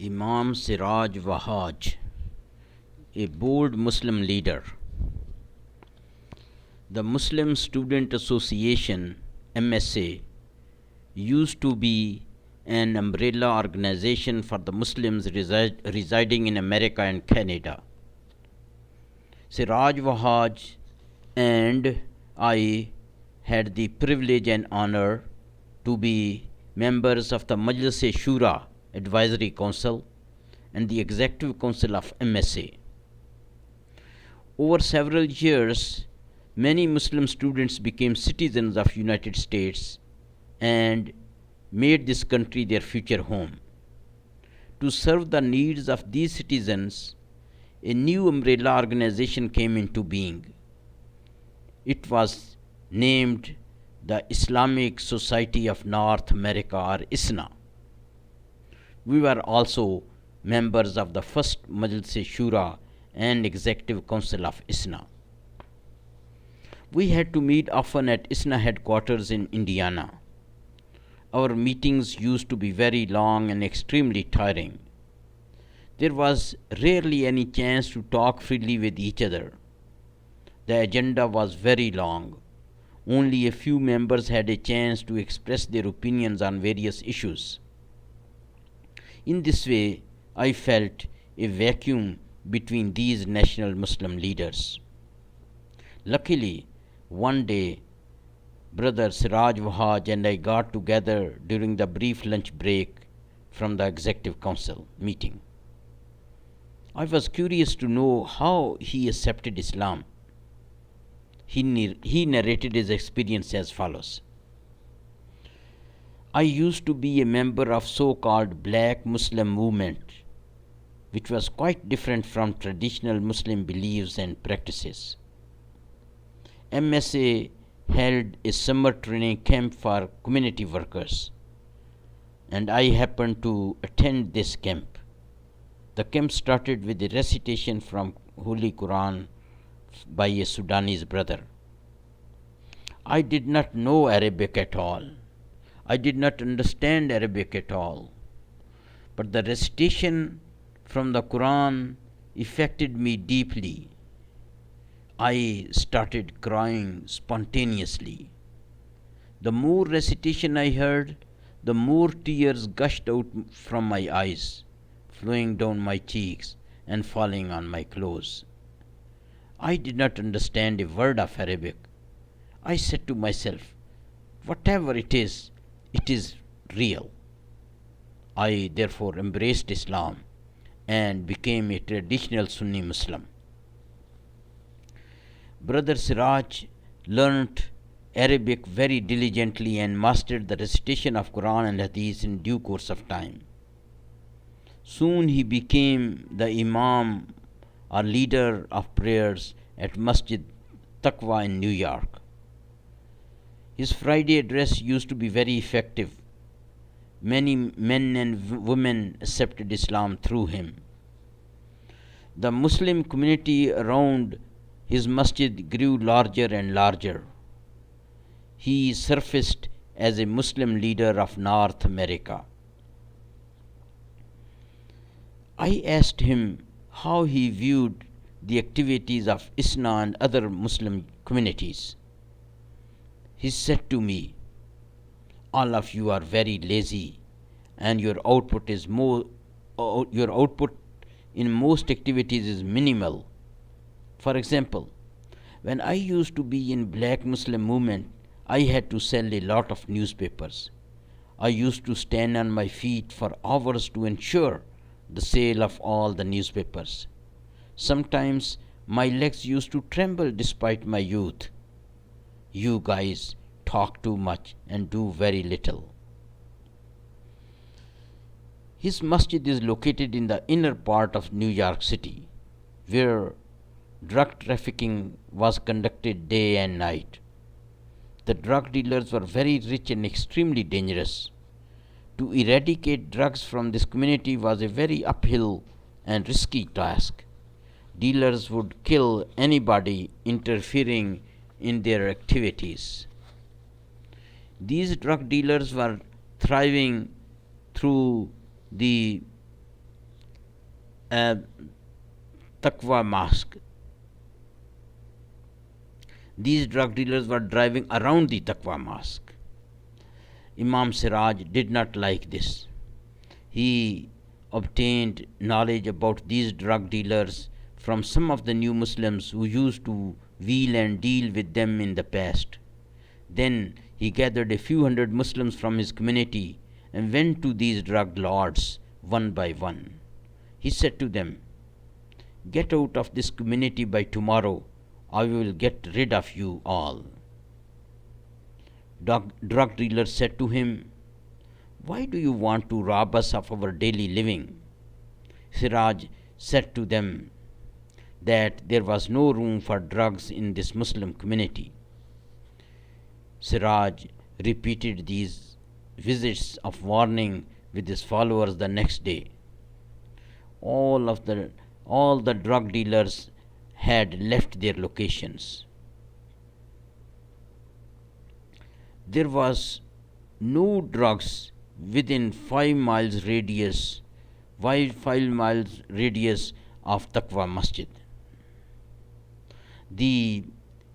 Imam Siraj Wahaj, a bold Muslim leader. The Muslim Student Association (MSA) used to be an umbrella organization for the Muslims residing in America and Canada. Siraj Wahaj and I had the privilege and honor to be members of the Majlis-e-Shura Advisory Council and the Executive Council of MSA. Over several years, many Muslim students became citizens of United States and made this country their future home. To serve the needs of these citizens, a new umbrella organization came into being. It was named the Islamic Society of North America, or ISNA. We were also members of the first Majlis-e-Shura and Executive Council of ISNA. We had to meet often at ISNA headquarters in Indiana. Our meetings used to be very long and extremely tiring. There was rarely any chance to talk freely with each other. The agenda was very long. Only a few members had a chance to express their opinions on various issues. In this way, I felt a vacuum between these national Muslim leaders. Luckily, one day, Brother Siraj Wahaj and I got together during the brief lunch break from the Executive Council meeting. I was curious to know how he accepted Islam. He narrated his experience as follows. I used to be a member of so-called black Muslim movement, which was quite different from traditional Muslim beliefs and practices. MSA held a summer training camp for community workers, and I happened to attend this camp. The camp started with a recitation from Holy Quran by a Sudanese brother. I did not know Arabic at all. I did not understand Arabic at all. But the recitation from the Quran affected me deeply. I started crying spontaneously. The more recitation I heard, the more tears gushed out from my eyes, flowing down my cheeks and falling on my clothes. I did not understand a word of Arabic. I said to myself, whatever it is real. I therefore embraced Islam and became a traditional Sunni Muslim. Brother Siraj learnt Arabic very diligently and mastered the recitation of Quran and Hadith in due course of time. Soon he became the Imam or leader of prayers at Masjid Taqwa in New York. His Friday address used to be very effective. Many men and women accepted Islam through him. The Muslim community around his masjid grew larger and larger. He surfaced as a Muslim leader of North America. I asked him how he viewed the activities of ISNA and other Muslim communities. He said to me, all of you are very lazy and your output in most activities is minimal. For example, when I used to be in Black Muslim movement, I had to sell a lot of newspapers. I used to stand on my feet for hours to ensure the sale of all the newspapers. Sometimes my legs used to tremble despite my youth. You guys talk too much and do very little. His masjid is located in the inner part of New York City, where drug trafficking was conducted day and night. The drug dealers were very rich and extremely dangerous. To eradicate drugs from this community was a very uphill and risky task. Dealers would kill anybody interfering in their activities. These drug dealers were thriving through the a Taqwa mosque. These drug dealers were driving around the Taqwa mosque. Imam Siraj did not like this. He obtained knowledge about these drug dealers from some of the new Muslims who used to wheel and deal with them in the past. Then he gathered a few hundred Muslims from his community and went to these drug lords one by one. He said to them, "Get out of this community by tomorrow, I will get rid of you all." Drug dealers said to him, "Why do you want to rob us of our daily living?" Siraj said to them that there was no room for drugs in this Muslim community. Siraj repeated these visits of warning with his followers the next day. All the drug dealers had left their locations. There was no drugs within 5 miles radius of Taqwa Masjid. The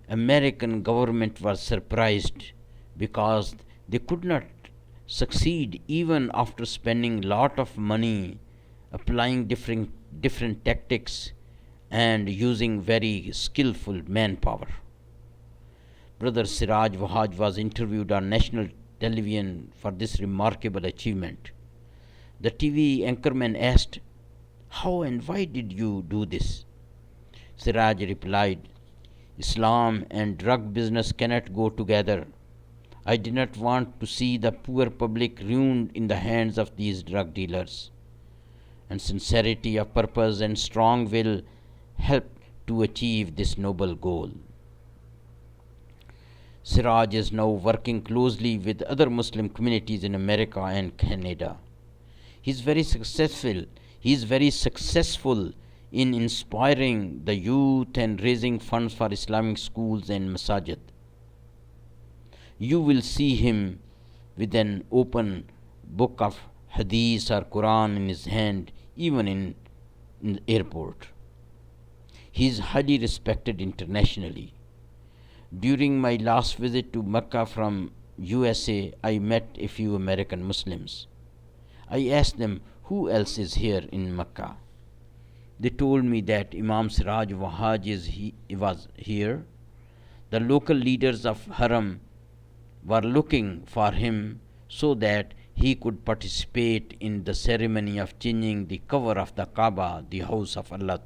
American government was surprised because they could not succeed even after spending lot of money applying different tactics and using very skillful manpower. Brother Siraj Wahaj was interviewed on national television for this remarkable achievement. The TV anchorman asked, "How and why did you do this?" Siraj replied, "Islam and drug business cannot go together. I did not want to see the poor public ruined in the hands of these drug dealers. And sincerity of purpose and strong will helped to achieve this noble goal." Siraj is now working closely with other Muslim communities in America and Canada. He is very successful in inspiring the youth and raising funds for Islamic schools and masajid. You will see him with an open book of Hadith or Quran in his hand, even in the airport. He is highly respected internationally. During my last visit to Mecca from USA, I met a few American Muslims. I asked them, "Who else is here in Mecca?" They told me that Imam Siraj Wahaj was here. The local leaders of Haram were looking for him so that he could participate in the ceremony of changing the cover of the Kaaba, the house of Allah.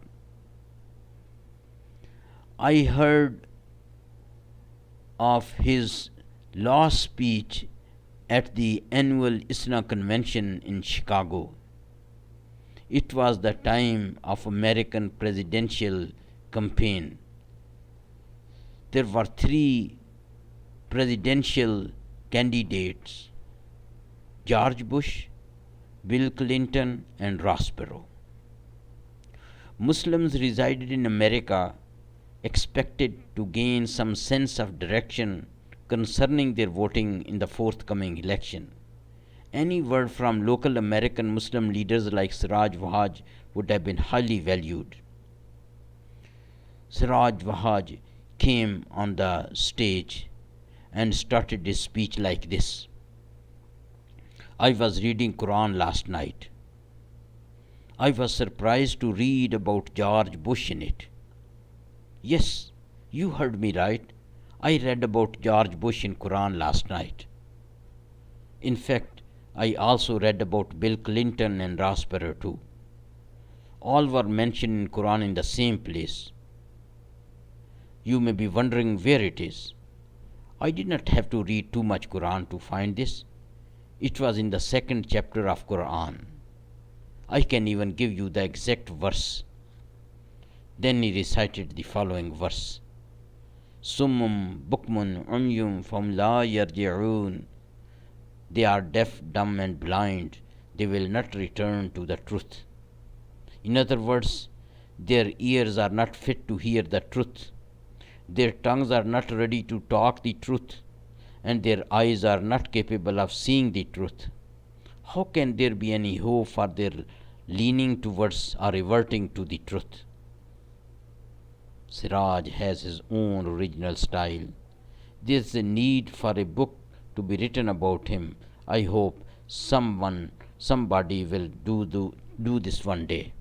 I heard of his last speech at the annual ISNA convention in Chicago. It was the time of American presidential campaign. There were 3 presidential candidates: George Bush, Bill Clinton, and Ross Perot. Muslims resided in America expected to gain some sense of direction concerning their voting in the forthcoming election. Any word from local American Muslim leaders like Siraj Wahaj would have been highly valued. Siraj Wahaj came on the stage and started his speech like this: "I was reading Quran last night. I was surprised to read about George Bush in it. Yes, you heard me right. I read about George Bush in Quran last night. In fact, I also read about Bill Clinton and Ross Perot too. All were mentioned in Quran in the same place. You may be wondering where it is. I did not have to read too much Quran to find this. It was in the 2nd chapter of Quran. I can even give you the exact verse." Then he recited the following verse: "Summum bukmun umyum fam la yarji'un." They are deaf, dumb, and blind. They will not return to the truth. In other words, their ears are not fit to hear the truth. Their tongues are not ready to talk the truth, and their eyes are not capable of seeing the truth. How can there be any hope for their leaning towards or reverting to the truth. Siraj has his own original style. There is a need for a book to be written about him. I hope somebody will do this one day.